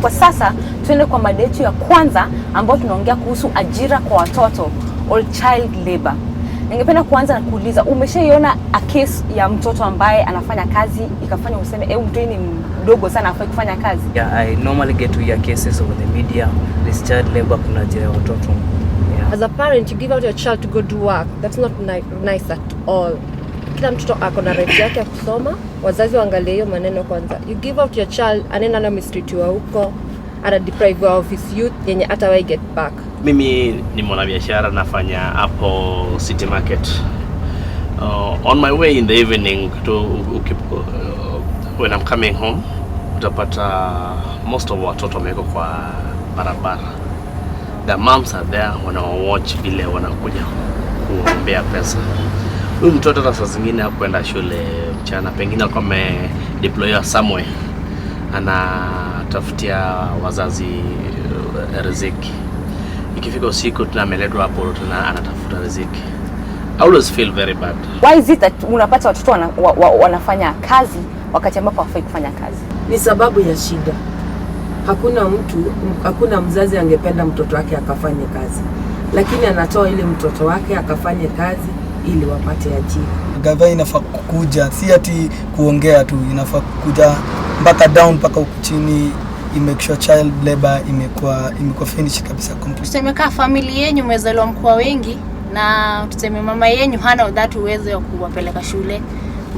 Kwa sasa tuende kwa mada yetu ya kwanza ambayo tunaongea kuhusu ajira kwa watoto or child labor. Ningependa kuanza na kuuliza, umeshaiona a case ya mtoto ambaye anafanya kazi ikafanya useme mtu ni mdogo sana afai kufanya kazi? Yeah, I normally get to hear cases over the media, this child labor, kuna ajira ya watoto. Yeah. As a parent, you give out your child to go do work. That's not nice at all. Kila mtoto ako na right yake ya kusoma. Wazazi waangalie hiyo maneno kwanza. You give out your child, anaenda na mistreatiwa huko, ana deprive of his youth yenye hata wai get back. Mimi ni mwanabiashara, nafanya hapo City Market. On my way in the evening when I'm coming home, utapata most of watoto wameko kwa barabara. The moms are there, watch vile wanakuja kuombea pesa. Huyu mtoto hata saa zingine hakwenda shule mchana, pengine alikuwa amedeployed somewhere, anatafutia wazazi riziki. Ikifika usiku tunameledwa hapo, anatafuta riziki. I always feel very bad. Why is it that unapata watoto wanafanya kazi wakati ambapo hawafai kufanya kazi? Ni sababu ya shida. Hakuna mzazi angependa mtoto wake akafanye kazi, lakini anatoa ile mtoto wake akafanye kazi ili wapate ajira. Gava inafaa kukuja, si ati kuongea tu, inafaa kukuja mpaka down mpaka huku chini, make sure child labor imekuwa finish kabisa complete. Tuseme kama family yenu mmezaliwa mkoa wengi na tuseme mama yenu hana that uwezo wa kuwapeleka shule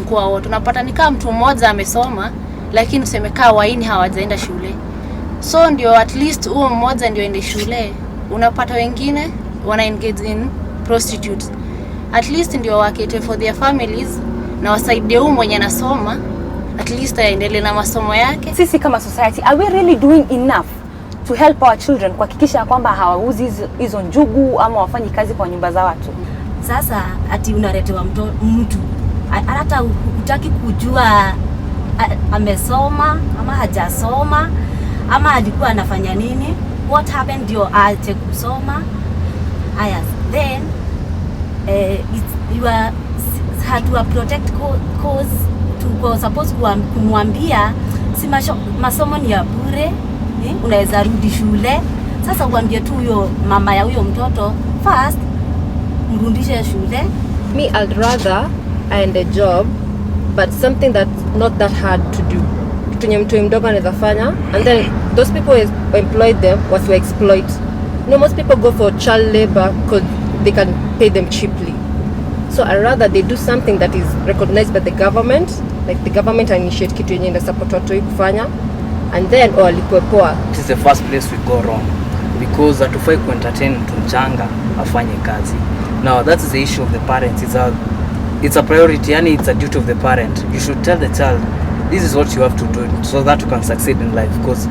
mkoa wote. Tunapata ni kama mtu mmoja amesoma lakini tuseme kama waini hawajaenda shule. So ndio at least huo mmoja ndio aende shule. Unapata wengine wana engage in prostitutes. At least ndio wakete for their families na wasaidie huyo mwenye anasoma at least aendelee na masomo yake. Sisi kama society, are we really doing enough to help our children kuhakikisha kwamba hawauzi hizo njugu ama wafanyi kazi kwa nyumba za watu? Sasa ati unaletewa mtu hata hutaki kujua amesoma ama hajasoma ama alikuwa anafanya nini, what happened ndio aache kusoma. Haya, then you are to protect cause to suppose kumwambia si masomo ni ya bure, unaweza rudi shule. Sasa uambie tu huyo mama ya huyo mtoto first mrudishe shule. Me, I'd rather end a job but something that's not that hard to do. Kitu mtu mdogo anaweza fanya, and then those people who employed them was to exploit. Most people go for child labor because they can pay them cheaply. So I'd rather they do something that is recognized by the government, like the government initiate kitu yenye ina support watu kufanya, and then walipwe poa. This is the first place we go wrong because hatufai kuentertain mtu mchanga afanye kazi. Now that's the issue of the parents. It's a priority, yani it's a duty of the parent. You should tell the child this is what you have to do so that you can succeed in life, because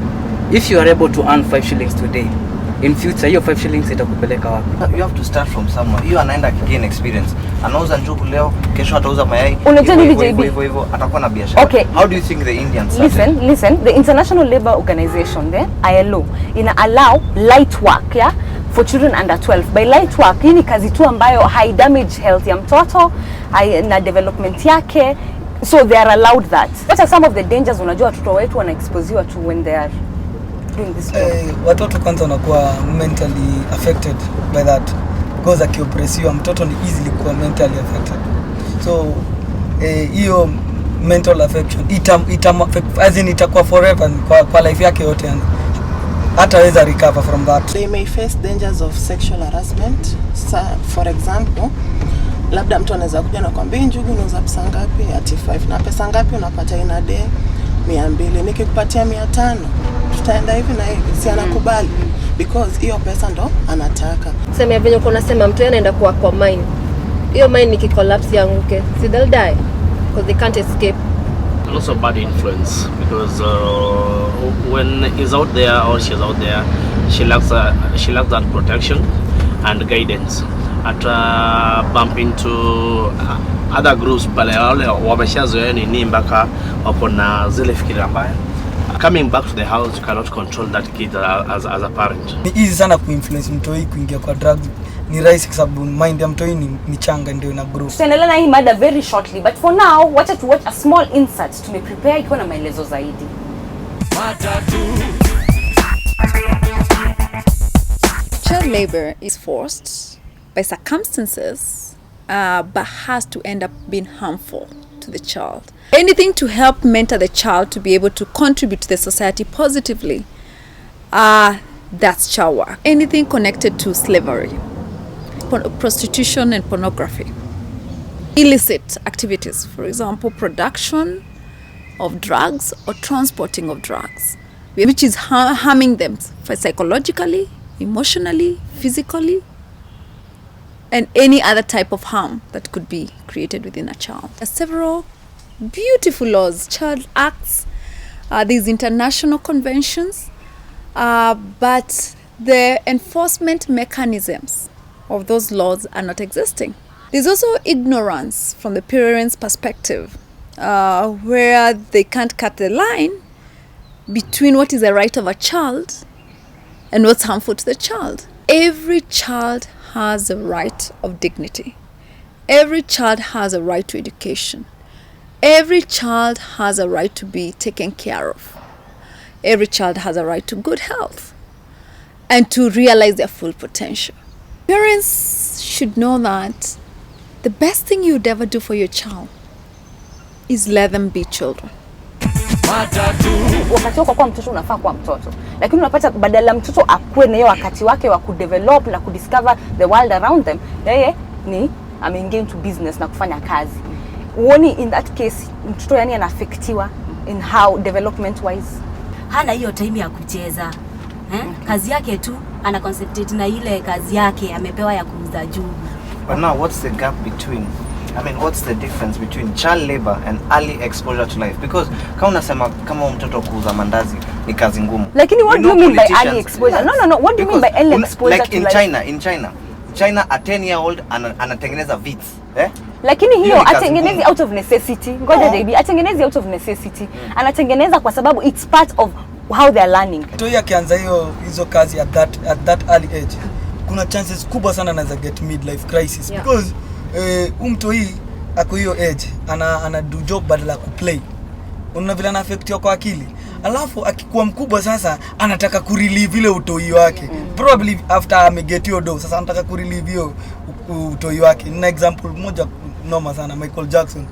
if you are able to earn 5 shillings today, in future hiyo 5 shillings itakupeleka wapi? You have to start from somewhere. Hiyo anaenda gain experience. Anauza njugu leo, kesho atauza mayai. Unajua nini JB? Hivyo atakuwa na biashara. Okay. How do you think the Indians listen, the International Labour Organization, the ILO, ina allow light work, yeah, for children under 12. By light work, hii ni kazi tu ambayo hai damage health ya mtoto, na development yake. So they are allowed that. What are some of the dangers unajua watoto wetu wana exposewa to when they are doing this job? Watoto kwanza wanakuwa mentally affected by that, because akiopressiwa mtoto ni easily kuwa mentally affected. So hiyo mental affection itakuwa forever kwa life yake yote, and hataweza recover from that. They may face dangers of sexual harassment. For example, labda mtu anaweza kuja na kwambia njugu unauza pesa ngapi, ati 5 na pesa ngapi unapata in a day, 200, nikikupatia 500 tutaenda hivi na hivi. Si anakubali because hiyo pesa ndo anataka. Sema venye uko nasema mtu anaenda kwa mine, hiyo mine ikicollapse yanguke, si they'll die because they can't escape. Also bad influence, because when he's out there or she's out there, she lacks that protection and guidance. Bump into other groups pale wale wameshazoea nini mpaka wako na zile fikira mbaya. Coming back to the house, you cannot control that kid as a parent. Ni easy sana kuinfluence mtoi kuingia kwa drugs. Ni rahisi kwa sababu mind ya mtoi ni changa, ndio ina grow. Tutaendelea na hii mada very shortly, but for now wacha to watch a small insert tumeprepare ikiwa na maelezo zaidi. Matatu labor is forced by circumstances, but has to end up being harmful to the child. Anything to help mentor the child to be able to contribute to the society positively, that's child work. Anything connected to slavery, prostitution and pornography. Illicit activities, for example, production of drugs or transporting of drugs, which is harming them psychologically, emotionally, physically, and any other type of harm that could be created within a child. There are several beautiful laws, child acts, these international conventions, but the enforcement mechanisms of those laws are not existing. There's also ignorance from the parents' perspective, where they can't cut the line between what is the right of a child and what's harmful to the child. Every child has a right of dignity. Every child has a right to education. Every child has a right to be taken care of. Every child has a right to good health and to realize their full potential. Parents should know that the best thing you'd ever do for your child is let them be children. Wakati wako kwa mtoto unafaa kwa mtoto, lakini unapata badala mtoto akue na hiyo wakati wake wa kudevelop na kudiscover the world around them, yeye ni ameingia into business na kufanya kazi. Uoni in that case mtoto yani anaffectiwa in how development wise? Hana hiyo time ya kucheza. Kazi yake tu ana concentrate na ile kazi yake amepewa ya kuuza jugu. But now what's the gap between, what's the difference between child labor and early exposure to life? Because kama unasema kama mtoto kuuza mandazi ni kazi ngumu. Lakini what do you mean by early exposure? No. What do you mean by early exposure like to in life? China a 10-year-old anatengeneza vits. Lakini hiyo atengenezi out of necessity. Ngoja JB, atengenezi out of necessity. Anatengeneza kwa sababu it's part of how they are learning. Mtu akianza hizo kazi at that early age, kuna chances kubwa sana anaweza get midlife crisis, because mtu hii ako hiyo age ana do job badala ya kuplay. Unaona vile ana affect kwa akili. Alafu akikuwa mkubwa sasa anataka kurelieve ile utoi wake. Probably after ameget hiyo do, sasa anataka kurelieve hiyo utoi wake. Nina example moja noma sana, Michael Jackson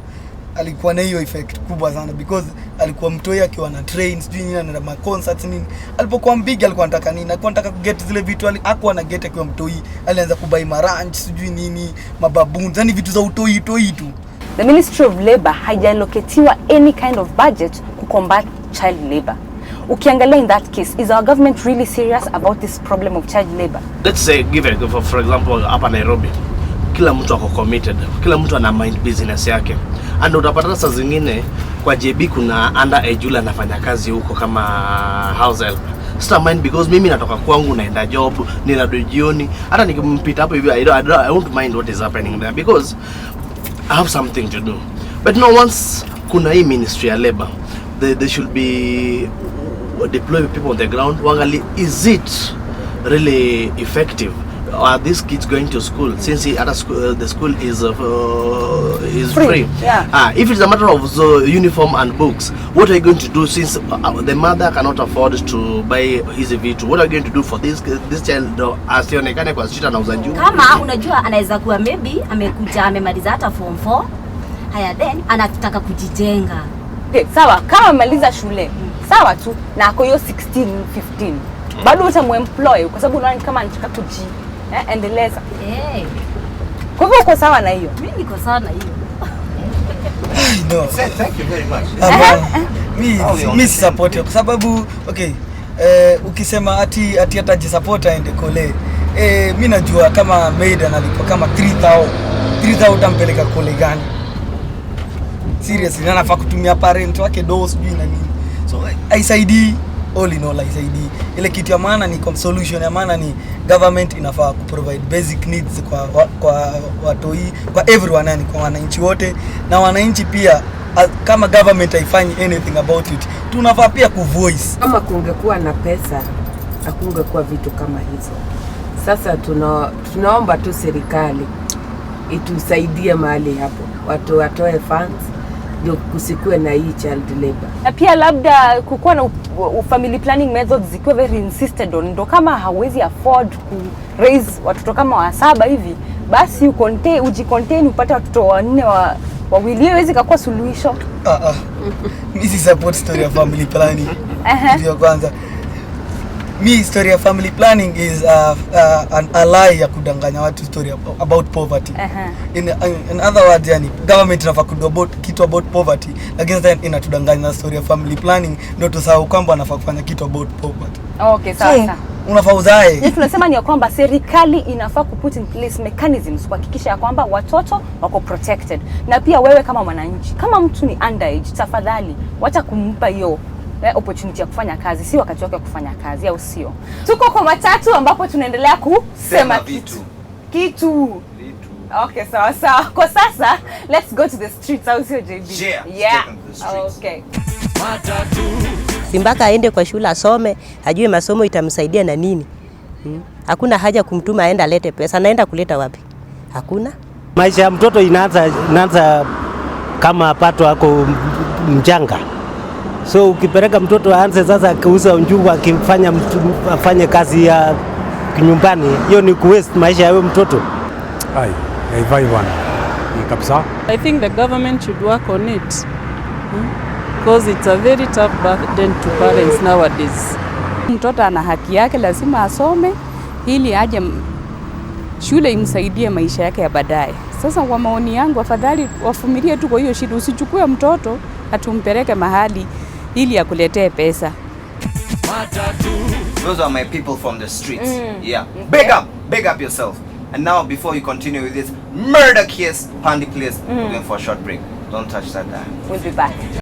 alikuwa na hiyo effect kubwa sana, because alikuwa mtoi akiwa na train sijui nini na ma concerts nini. Alipokuwa big alikuwa anataka nini? Alikuwa anataka get zile vitu hakuwa na get akiwa mtoi. Alianza kubai maranch sijui nini, mababoons, yani vitu za utoi tu. The Ministry of Labor haijaloketiwa any kind of budget to combat child labor. Ukiangalia in that case, is our government really serious about this problem of child labor? Let's say for example hapa Nairobi, kila mtu ako committed, kila mtu ana mind business yake. And utapata saa zingine kwa JB kuna underage yule anafanya kazi huko kama house help. Sita mind because mimi natoka kwangu naenda job, ninarudi jioni. Hata nikimpita hapo hivi I don't mind what is happening there because I have something to do. But no, once kuna hii Ministry of Labor, they should be deploy people on the ground. Wangali, is it really effective? Are these kids going to school since the school is free? Yeah. If it's a matter of uniform and books, what are you going to do since the mother cannot afford to buy his vitu? What are you going to do for this child asionekane kwa street na uza juu? Kama unajua anaweza kuwa maybe amekuja amemaliza hata form 4. Haya then anataka kujijenga. Okay, sawa, kama amaliza shule. Sawa tu na ako hiyo 16, 15. Bado utamuemploy kwa sababu unaona kama anataka endeleza. Kwa hivyo uko sawa na hiyo? Mimi niko sawa na hiyo. No. Thank you very much. Mimi support kwa sababu ukisema ati atajisupport aende kole. Mimi najua kama maid analipa kama 3000 utampeleka kole gani? Seriously, anafaa kutumia parent wake dose sijui na nini. So haisaidii, all in all haisaidii. Ile kitu ya maana ni solution ya maana ni government inafaa kuprovide basic needs kwa watoi, kwa everyone, yani kwa wananchi wote, na wananchi pia kama government haifanyi anything about it, tunafaa pia kuvoice. Kama kungekuwa na pesa hakungekuwa vitu kama hizo. Sasa tunaomba tu serikali itusaidie mahali hapo, watu watoe funds ndio kusikue na hii child labor. Na pia labda kukuwa na family planning methods zikiwa very insisted on, ndo kama hauwezi afford ku raise watoto kama wa 7 hivi, basi ujicontain upate watoto 4 wawili, haiwezi kuwa suluhisho. This is support story of family planning. Ndio kwanza. Mi story of family planning is a lie ya kudanganya watu story about poverty. In other words, yani government inafaa kudo kitu about poverty, lakini sasa inatudanganya story of family planning ndio tusahau kwamba anafaa kufanya kitu about poverty. Okay, sawa. Unafaa uzae. Tunasema ni kwamba serikali inafaa put in place mechanisms kuhakikisha ya kwamba watoto wako protected. Na pia wewe kama mwananchi, kama mtu ni underage, tafadhali wacha kumpa hiyo opportunity ya kufanya kazi, si wakati wake kufanya kazi, au sio? Tuko kwa Matatu ambapo tunaendelea kusema kitu. Okay, sawa. Kwa sasa, let's go to the streets, au sio JB? Yeah. Okay. Matatu. Simbaka aende kwa shule asome, ajue masomo itamsaidia na nini. Hakuna haja kumtuma aenda alete pesa, naenda kuleta wapi? Hakuna. Maisha ya mtoto inaanza kama pato ako mjanga. So ukipeleka mtoto aanze sasa kuuza njugu akifanya afanye kazi ya nyumbani, hiyo ni kuwaste maisha ya mtoto. Haifai bwana. Kabisa. I think the government should work on it. Because it's a very tough burden to parents nowadays. Mtoto ana haki yake, lazima asome ili aje shule imsaidie maisha yake ya baadaye. Sasa kwa maoni yangu, afadhali wafumilie tu kwa hiyo shida, usichukue mtoto atumpeleke mahali ili akuletee pesa. Those are my people from the streets. Yeah. Big up yourself. And now, before you continue with this murder case, Pandy, please, we're going for a short break. Don't touch that dime. We'll be back.